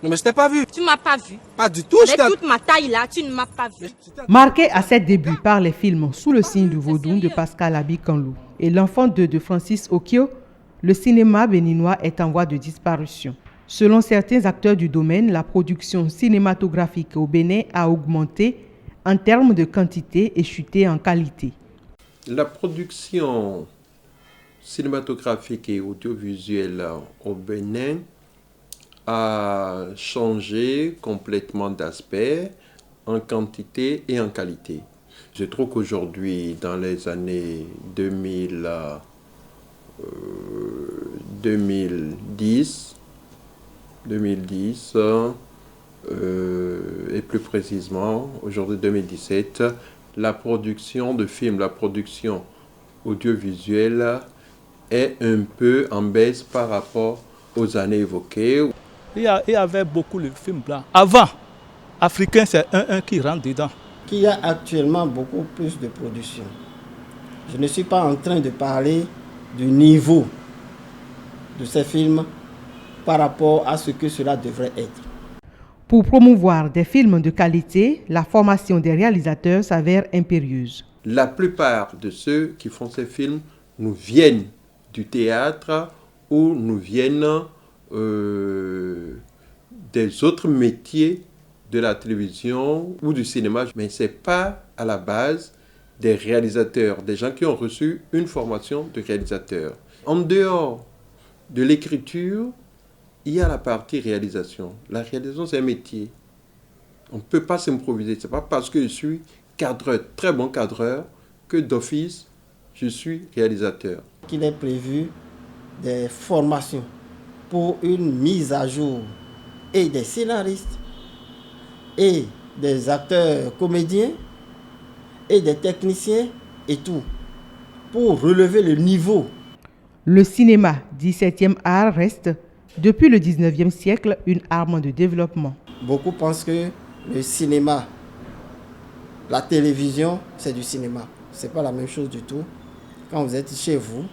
Non mais je t'ai pas vu. Tu m'as pas vu. Pas du tout. Avec toute ma taille là, tu ne m'as pas vu. Marqué à ses débuts par les films Sous le signe du vaudou de Pascal Abi-Kanlou et L'enfant 2 de Francis Okio, le cinéma béninois est en voie de disparition. Selon certains acteurs du domaine, la production cinématographique au Bénin a augmenté en termes de quantité et chuté en qualité. La production cinématographique et audiovisuelle au Bénin a changé complètement d'aspect en quantité et en qualité. Je trouve qu'aujourd'hui, dans les années 2010 et plus précisément aujourd'hui 2017, la production de films, la production audiovisuelle est un peu en baisse par rapport aux années évoquées. Il y avait beaucoup de films blancs. Avant, africain, c'est un qui rentre dedans. Il y a actuellement beaucoup plus de production. Je ne suis pas en train de parler du niveau de ces films par rapport à ce que cela devrait être. Pour promouvoir des films de qualité, la formation des réalisateurs s'avère impérieuse. La plupart de ceux qui font ces films nous viennent du théâtre ou nous viennent des autres métiers de la télévision ou du cinéma. Mais ce n'est pas à la base des réalisateurs, des gens qui ont reçu une formation de réalisateur. En dehors de l'écriture, il y a la partie réalisation. La réalisation, c'est un métier. On ne peut pas s'improviser. Ce n'est pas parce que je suis cadreur, très bon cadreur, que d'office, je suis réalisateur. Il est prévu des formations pour une mise à jour et des scénaristes et des acteurs comédiens et des techniciens et tout, pour relever le niveau. Le cinéma, 17e art, reste, depuis le 19e siècle, une arme de développement. Beaucoup pensent que le cinéma, la télévision, c'est du cinéma. Ce n'est pas la même chose du tout. Quand vous êtes chez vous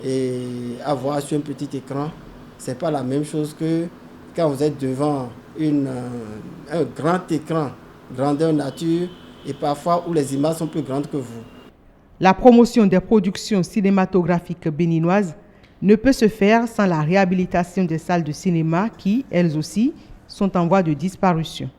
et avoir sur un petit écran, ce n'est pas la même chose que quand vous êtes devant un grand écran, grandeur nature, et parfois où les images sont plus grandes que vous. La promotion des productions cinématographiques béninoises ne peut se faire sans la réhabilitation des salles de cinéma qui, elles aussi, sont en voie de disparition.